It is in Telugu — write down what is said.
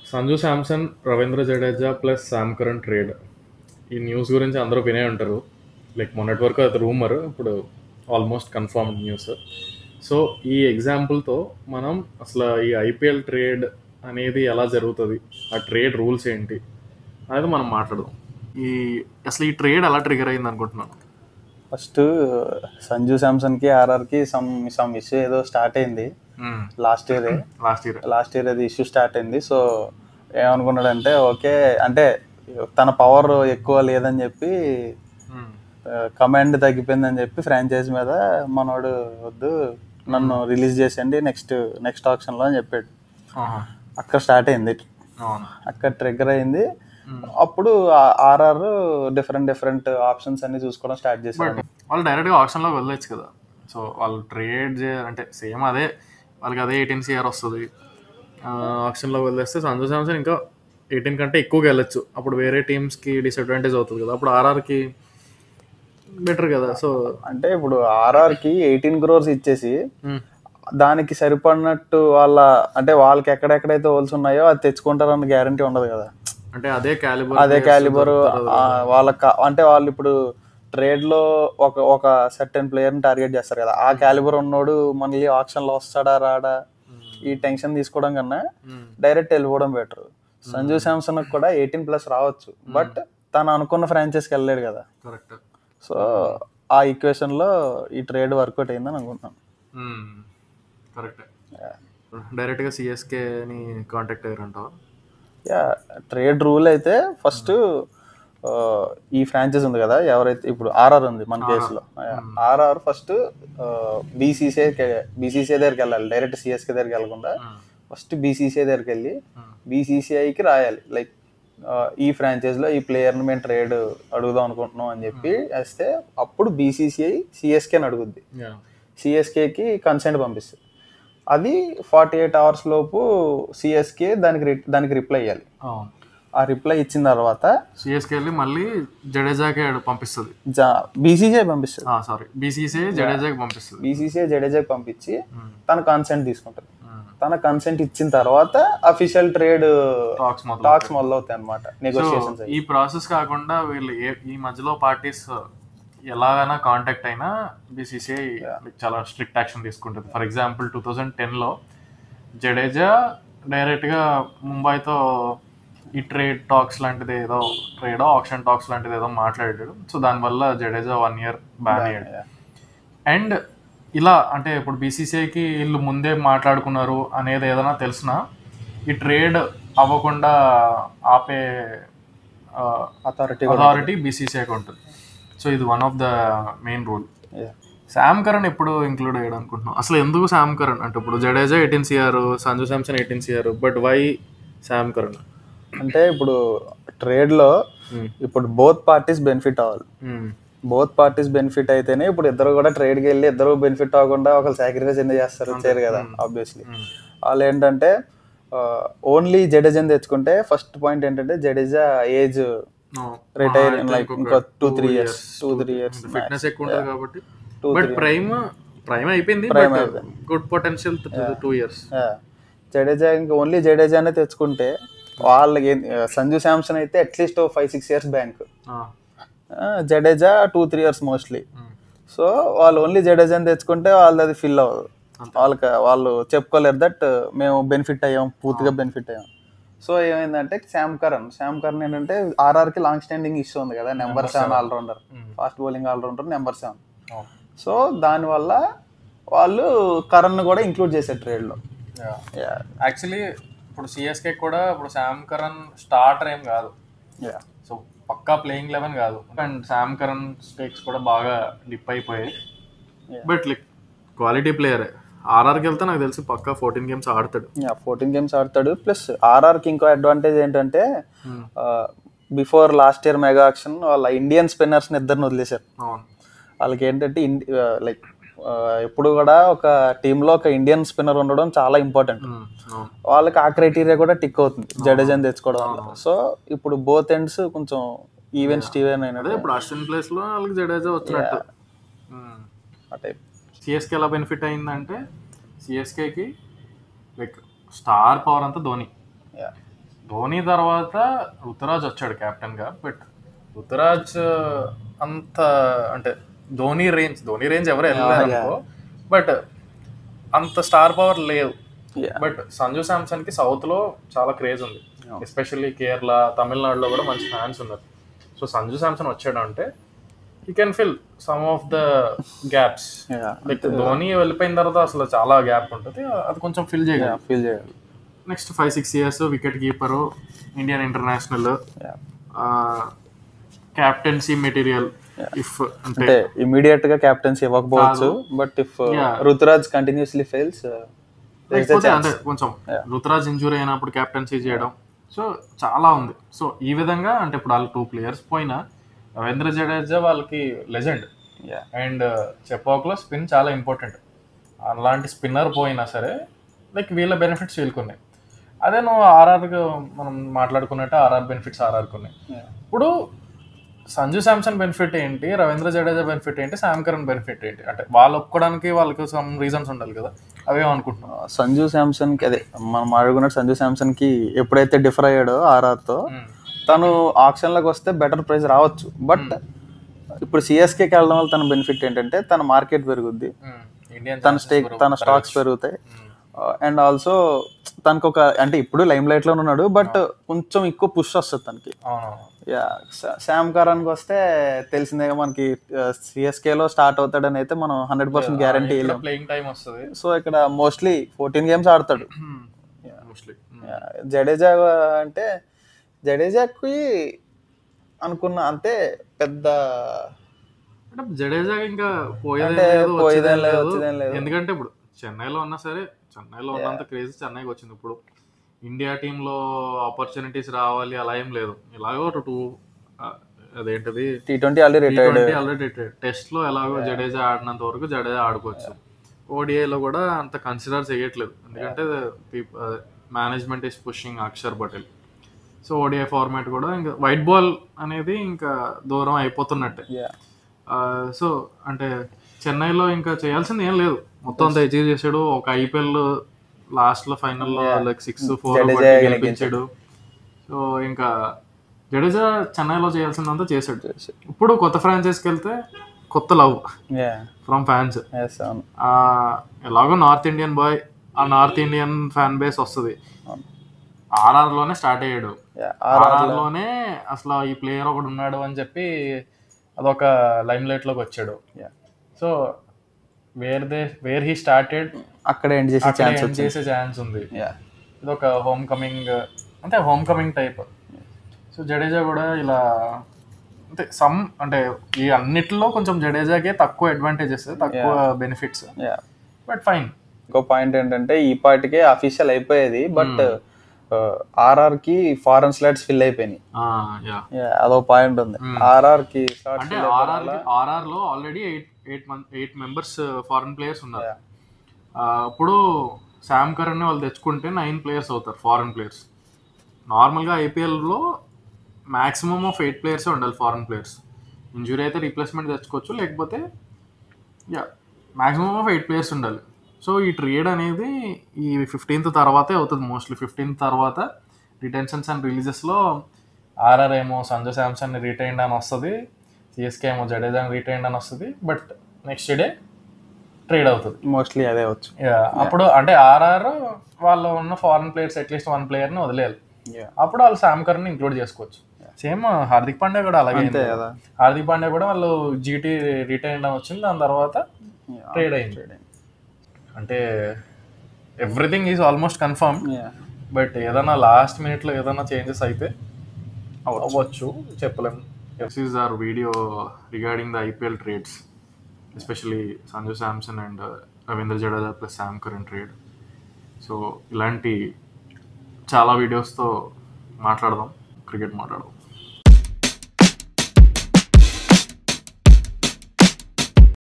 Sanju Samson, Ravindra Jadeja plus Sam Curran trade. ఈ న్యూస్ గురించి అందరూ వినే ఉంటారు. లైక్ మొన్నటి వరకు అది రూమర్, ఇప్పుడు ఆల్మోస్ట్ కన్ఫర్మ్డ్ న్యూస్. సో ఈ ఎగ్జాంపుల్తో మనం అసలు ఈ ఐపీఎల్ ట్రేడ్ అనేది ఎలా జరుగుతుంది, ఆ ట్రేడ్ రూల్స్ ఏంటి అనేది మనం మాట్లాడదాం. ఈ అసలు ఈ ట్రేడ్ ఎలా ట్రిగర్ అయింది అనుకుంటున్నాను. ఫస్ట్ సంజు శాంసన్కి ఆర్ఆర్కి సమ్ ఇష్యూ ఏదో స్టార్ట్ అయింది లాస్ట్ ఇయర్ అది ఇష్యూ స్టార్ట్ అయింది. సో ఏమనుకున్నాడంటే ఓకే అంటే తన పవర్ ఎక్కువ లేదని చెప్పి కమాండ్ తగ్గిపోయిందని చెప్పి ఫ్రాంచైజ్ మీద మనోడు వద్దు నన్ను రిలీజ్ చేసేయండి నెక్స్ట్ ఆప్షన్లో అని చెప్పాడు. అక్కడ స్టార్ట్ అయింది, అక్కడ ట్రిగ్గర్ అయింది. అప్పుడు ఆర్ఆర్ డిఫరెంట్ ఆప్షన్స్ అన్ని చూసుకోవడం స్టార్ట్ చేశారు. వాళ్ళు డైరెక్ట్గా ఆప్షన్లో వెళ్ళొచ్చు కదా. సో వాళ్ళు ట్రేడ్ అంటే సేమ్ అదే, వాళ్ళకి అదే 18 CR వస్తుంది. ఆప్షన్లో వెళ్ళేస్తే సంజు శాంసన్ ఇంకా 18 కంటే ఎక్కువగా వెళ్ళొచ్చు. అప్పుడు వేరే టీమ్స్కి డిసడ్వాంటేజ్ అవుతుంది కదా, అప్పుడు ఆర్ఆర్కి బెటర్ కదా. సో అంటే ఇప్పుడు ఆర్ఆర్కి 18 crores ఇచ్చేసి దానికి సరిపడినట్టు వాళ్ళకి ఎక్కడెక్కడైతే హోల్స్ ఉన్నాయో అది తెచ్చుకుంటారన్న గ్యారంటీ ఉండదు కదా. అంటే అదే క్యాలిబర్ వాళ్ళకి అంటే వాళ్ళు ఇప్పుడు ట్రేడ్ లో ఒక సర్టెన్ ప్లేయర్ ని టార్గెట్ చేస్తారు కదా. ఆ క్యాలిబర్ ఉన్నోడు మళ్ళీ ఆప్షన్ లో వస్తాడా రాడా ఈ టెన్షన్ తీసుకోవడం కన్నా డైరెక్ట్ వెళ్ళిపోవడం బెటర్. సంజు శాంసన్ కూడా 18+ రావచ్చు, బట్ తను అనుకున్న ఫ్రాంచైజ్కి వెళ్ళలేడు కదా. కరెక్ట్. సో ఆ ఈక్వేషన్ లో ఈ ట్రేడ్ వర్కౌట్ అయిందని అనుకుంటున్నాను. కరెక్ట్. డైరెక్ట్గా సిఎస్కేని కాంటాక్ట్ అయ్యారంటావా? ట్రేడ్ రూల్ అయితే ఫస్ట్ ఈ ఫ్రాంచైజ్ ఉంది కదా, ఎవరైతే ఇప్పుడు ఆర్ఆర్ ఉంది మన కేసులో, ఆర్ఆర్ ఫస్ట్ బీసీసీఐ దగ్గరికి వెళ్ళాలి. డైరెక్ట్ సిఎస్కే దగ్గరికి వెళ్ళకుండా ఫస్ట్ బీసీసీఐ దగ్గరికి వెళ్ళి బీసీసీఐకి రాయాలి, లైక్ ఈ ఫ్రాంచైజ్లో ఈ ప్లేయర్ని మేము ట్రేడ్ అడుగుదాం అనుకుంటున్నాం అని చెప్పి వేస్తే అప్పుడు బీసీసీఐ సిఎస్కేని అడుగుద్ది, సిఎస్కేకి కన్సెంట్ పంపిస్తుంది. అది 48 hours లోపు సిఎస్కే దానికి రిప్లై ఇవ్వాలి. ఆ రిప్లై ఇచ్చిన తర్వాత సిఎస్కే వెళ్ళి మళ్ళీ జడేజాకి పంపిస్తుంది, బీసీసీఐ పంపిస్తుంది. బీసీసీఐ జడేజాకి పంపించి తన కన్సెంట్ తీసుకుంటుంది. తన కన్సెంట్ ఇచ్చిన తర్వాత అఫీషియల్ ట్రేడ్ టాక్స్ మొదలవుతాయి అనమాట, నెగోషియేషన్స్. ఈ ప్రాసెస్ కాకుండా వీళ్ళు ఈ మధ్యలో పార్టీస్ ఎలాగైనా కాంటాక్ట్ అయినా బీసీసీఐ చాలా స్ట్రిక్ట్ యాక్షన్ తీసుకుంటుంది. ఫర్ ఎగ్జాంపుల్ 2010లో జడేజా డైరెక్ట్గా ముంబైతో ఈ ట్రేడ్ టాక్స్ లాంటిది ఏదో ఆప్షన్ టాక్స్ లాంటిది ఏదో మాట్లాడాడు. సో దానివల్ల జడేజా 1 year బ్యాన్ అయ్యాడు. అండ్ ఇలా అంటే ఇప్పుడు బీసీసీఐకి వీళ్ళు ముందే మాట్లాడుకున్నారు అనేది ఏదైనా తెలిసినా ఈ ట్రేడ్ అవ్వకుండా ఆపే అథారిటీ బీసీసీఐకి ఉంటుంది. సో ఇది one of the main rule. Sam Curran ఎప్పుడు ఇంక్లూడ్ అయ్యాడు అనుకుంటున్నాం? అసలు ఎందుకు శామ్ కరణ్ అంటే ఇప్పుడు Jadeja 18 CR, Sanju Samson 18 CR, but why Sam Curran? అంటే ఇప్పుడు ట్రేడ్ లో ఇప్పుడు బోత్ పార్టీస్ బెనిఫిట్ అవ్వాలి. బోత్ పార్టీస్ బెనిఫిట్ అయితేనే ఇప్పుడు ఇద్దరు కూడా ట్రేడ్కి వెళ్ళి ఇద్దరు బెనిఫిట్ అవ్వకుండా ఒకరు సాక్రిఫైస్ ఎందుకు చేస్తారు, చేయరు కదా ఆబ్వియస్లీ. వాళ్ళు ఏంటంటే ఓన్లీ జడేజాని తెచ్చుకుంటే ఫస్ట్ పాయింట్ ఏంటంటే జడేజా ఏజ్ రిటైర్ లైక్ ఇంకో 2-3 years ఫిట్నెస్ ఎక్కువ ఉంటుంది కాబట్టి. బట్ ప్రైమ్ అయిపోయింది, గుడ్ పొటెన్షియల్ 2 years. జడేజా ఇంకా ఓన్లీ జడేజానే తెచ్చుకుంటే వాళ్ళకి సంజు శాంసన్ అయితే at least 5-6 years bank, Jadeja 2-3 years mostly. So వాళ్ళు ఓన్లీ జడేజాని తెచ్చుకుంటే వాళ్ళది అది ఫిల్ అవ్వదు. వాళ్ళు చెప్పుకోలేరు దట్ మేము పూర్తిగా బెనిఫిట్ అయ్యాం. సో ఏమైందంటే శామ్ కరణ్ ఏంటంటే ఆర్ఆర్కి లాంగ్ స్టాండింగ్ ఇష్యూ ఉంది కదా, number 7 allrounder, fast bowling allrounder number 7. So దానివల్ల వాళ్ళు కరణ్ కూడా ఇంక్లూడ్ చేశారు ట్రేడ్లో. యాక్చువల్లీ ఇప్పుడు సిఎస్కే కూడా ఇప్పుడు శామ్ కరణ్ స్టార్టర్ ఏం కాదు, సో పక్కా ప్లేయింగ్ 11 కాదు. అండ్ శామ్ కరణ్ స్టేక్స్ కూడా బాగా డిప్ అయిపోయాయి, బట్ లైక్ క్వాలిటీ ప్లేయరే. ఆర్ఆర్కి వెళ్తే నాకు తెలిసి పక్కా 14 games ఆడతాడు. 14 games ఆడతాడు. ప్లస్ ఆర్ఆర్కి ఇంకో అడ్వాంటేజ్ ఏంటంటే before last year mega auction వాళ్ళ ఇండియన్ స్పిన్నర్స్ని ఇద్దరిని వదిలేశారు. వాళ్ళకి ఏంటంటే లైక్ ఎప్పుడు కూడా ఒక టీంలో ఒక ఇండియన్ స్పిన్నర్ ఉండడం చాలా ఇంపార్టెంట్. వాళ్ళకి ఆ క్రైటీరియా కూడా టిక్ అవుతుంది జడేజాని తెచ్చుకోవడం వల్ల. సో ఇప్పుడు బోత్ ఎండ్స్ కొంచెం ఈవెన్ అయినట్టు. ఇప్పుడు అశ్విన్ ప్లేస్ లో వాళ్ళకి జడేజా వచ్చినట్టు. అంటే సిఎస్కే ఎలా బెనిఫిట్ అయిందంటే సిఎస్కేకి లైక్ స్టార్ పవర్ అంతా ధోని, ధోని తర్వాత రుతురాజ్ వచ్చాడు కెప్టెన్గా. బట్ రుతురాజ్ అంత అంటే ధోని రేంజ్ ఎవరు వెళ్ళలేదు అనుకో, బట్ అంత స్టార్ పవర్ లేదు. బట్ సంజు శాంసన్కి సౌత్లో చాలా క్రేజ్ ఉంది, ఎస్పెషల్లీ కేరళ, తమిళనాడులో కూడా మంచి ఫ్యాన్స్ ఉన్నారు. సో సంజు శాంసన్ వచ్చాడు అంటే you can fill some of the gaps. Like Dhoni వెళ్ళిపోయిన తర్వాత అసలు చాలా గ్యాప్ ఉంటుంది, అది కొంచెం ఫిల్ చేయాలి. Next 5-6 years wicket keeper, Indian international, captaincy material. If అంటే ఇమీడియట్ గా క్యాప్టెన్సీ ఇవ్వకపోవచ్చు, but if Ruturaj continuously fails, అంటే కొంచెం రుతురాజ్ ఇంజూరీ అయినప్పుడు క్యాప్టెన్సీ చేయడం, సో చాలా ఉంది. సో ఈ విధంగా అంటే ఇప్పుడు వాళ్ళు 2 players పోయినా, రవీంద్ర జడేజా వాళ్ళకి లెజెండ్, అండ్ చెపాక్లో స్పిన్ చాలా ఇంపార్టెంట్. అలాంటి స్పిన్నర్ పోయినా సరే లైక్ వీళ్ళ బెనిఫిట్స్ వీళ్ళకున్నాయి. అదే నువ్వు ఆర్ఆర్కి మనం మాట్లాడుకున్నట్టు ఆర్ఆర్ బెనిఫిట్స్ ఆర్ఆర్కి ఉన్నాయి. ఇప్పుడు సంజు శాంసన్ బెనిఫిట్ ఏంటి, రవీంద్ర జడేజా బెనిఫిట్ ఏంటి, శామ్ కరణ్ బెనిఫిట్ ఏంటి అంటే వాళ్ళు ఒప్పుకోవడానికి వాళ్ళకి సమ్ రీజన్స్ ఉండాలి కదా, అవేమనుకుంటున్నాం. సంజు శాంసన్ కి అదే మనం అడుగున్నట్టు సంజు శాంసన్ కి ఎప్పుడైతే డిఫర్ అయ్యాడో ఆర్ఆర్తో, తను ఆప్షన్లోకి వస్తే బెటర్ ప్రైస్ రావచ్చు. బట్ ఇప్పుడు సిఎస్కేకి వెళ్ళడం వల్ల తన బెనిఫిట్ ఏంటంటే తన మార్కెట్ పెరుగుద్ది, తన స్టాక్స్ పెరుగుతాయి, అండ్ ఆల్సో తనకు ఒక అంటే ఇప్పుడు లైమ్ లైట్ లో ఉన్నాడు, బట్ కొంచెం ఎక్కువ పుష్ వస్తుంది తనకి. శామ్ కరణ్కి వస్తే తెలిసిందే మనకి సిఎస్కేలో స్టార్ట్ అవుతాడని అయితే మనం 100% గ్యారంటీ వస్తుంది. సో ఇక్కడ మోస్ట్లీ 14 games ఆడతాడు. జడేజా అంటే జడేజాకి అనుకున్న అంతే పెద్ద జడేజా ఇంకా పోయేదేం లేదు, ఎందుకంటే ఇప్పుడు చెన్నైలో ఉన్నా సరే, చెన్నైలో ఉన్నంత క్రేజ్ చెన్నైకి వచ్చింది. ఇప్పుడు ఇండియా టీంలో ఆపర్చునిటీస్ రావాలి అలా ఏం లేదు. ఎలాగో 2 అదేంటది T20 ఆల్రెడీ రిటైర్డ్. టెస్ట్ లో ఎలాగో జడేజా ఆడినంత వరకు జడేజా ఆడుకోవచ్చు. ఓడిఐలో కూడా అంత కన్సిడర్ చేయట్లేదు, ఎందుకంటే management is pushing Akshar Patel. So ODI format కూడా ఇంకా వైట్ బాల్ అనేది ఇంకా దూరం అయిపోతున్నట్టే. సో అంటే చెన్నైలో ఇంకా చేయాల్సింది ఏం లేదు, మొత్తం అంతా అచీవ్ చేశాడు. ఒక ఐపీఎల్ లాస్ట్ లో ఫైనల్లో లైక్ 6-4 గెలిపించాడు. సో ఇంకా జడేజా చెన్నైలో చేయాల్సిందంతా చేశాడు. ఇప్పుడు కొత్త ఫ్రాంచైజ్కి వెళ్తే కొత్త లవ్ ఫ్రమ్ ఫ్యాన్స్. ఎలాగో నార్త్ ఇండియన్ బాయ్, ఆ నార్త్ ఇండియన్ ఫ్యాన్ బేస్ వస్తుంది. ఆర్ఆర్లోనే స్టార్ట్ అయ్యాడు, ఆర్ఆర్లోనే అసలు ఈ ప్లేయర్ ఒకడు ఉన్నాడు అని చెప్పి అదొక లైమ్ లైట్ లోకి వచ్చాడు. సో వేర్ హీ స్టార్టెడ్ అక్కడ ఎండ్ చేసే ఛాన్స్ ఉంది. ఇది ఒక హోమ్ కమింగ్, అంటే home coming type. So Jadeja కూడా ఇలా అంటే అంటే ఈ అన్నిటిలో కొంచెం జడేజాకే తక్కువ అడ్వాంటేజెస్, తక్కువ బెనిఫిట్స్, బట్ ఫైన్. ఇంకో పాయింట్ ఏంటంటే ఈ పార్టీకే అఫీషియల్ అయిపోయేది, బట్ ఆర్ఆర్ కి ఫారెన్ స్లాట్స్ ఫిల్ అయిపోయినాయి. అదో పాయింట్ ఉంది. ఆర్ఆర్ కి అంటే ఆర్ఆర్ లో ఆల్రెడీ 8 members ఫారెన్ ప్లేయర్స్ ఉన్నారు. ఇప్పుడు శామ్ కరణ్ వాళ్ళు తెచ్చుకుంటే 9 players అవుతారు ఫారెన్ ప్లేయర్స్. నార్మల్గా ఐపీఎల్లో మ్యాక్సిమం ఆఫ్ 8 players ఉండాలి ఫారెన్ ప్లేయర్స్. ఇంజురీ అయితే రీప్లేస్మెంట్ తెచ్చుకోవచ్చు, లేకపోతే మ్యాక్సిమం ఆఫ్ 8 players ఉండాలి. సో ఈ ట్రేడ్ అనేది ఈ 15th తర్వాతే అవుతుంది, మోస్ట్లీ 15th తర్వాత రిటెన్షన్స్ అండ్ రిలీజెస్లో ఆర్ఆర్ ఏమో సంజు శాంసన్ రిటైన్డ్ అని వస్తుంది, సిఎస్కే ఏమో జడేజా రిటైన్డ్ అని వస్తుంది, బట్ నెక్స్ట్ డే ట్రేడ్ అవుతుంది మోస్ట్లీ అదే వచ్చు. అప్పుడు అంటే ఆర్ఆర్ వాళ్ళు ఉన్న ఫారెన్ ప్లేయర్స్ అట్లీస్ట్ 1 playerని వదిలేయాలి, అప్పుడు వాళ్ళు శామ్ కరణ్ ఇంక్లూడ్ చేసుకోవచ్చు. సేమ్ హార్దిక్ పాండ్యా కూడా అలాగే కదా. హార్దిక్ పాండ్యా కూడా వాళ్ళు జీటీ రిటైన్డ్ అని వచ్చింది, దాని తర్వాత ట్రేడ్ అయింది. అంటే everything is almost confirm, but ఏదైనా లాస్ట్ మినిట్లో ఏదైనా చేంజెస్ అయితే అవ్వచ్చు, చెప్పలేము. This is our video regarding the IPL trades, especially Sanju Samson and Ravindra Jadeja plus Sam Curran trade. So ఇలాంటి చాలా వీడియోస్తో మాట్లాడదాం, క్రికెట్ మాట్లాడదాం.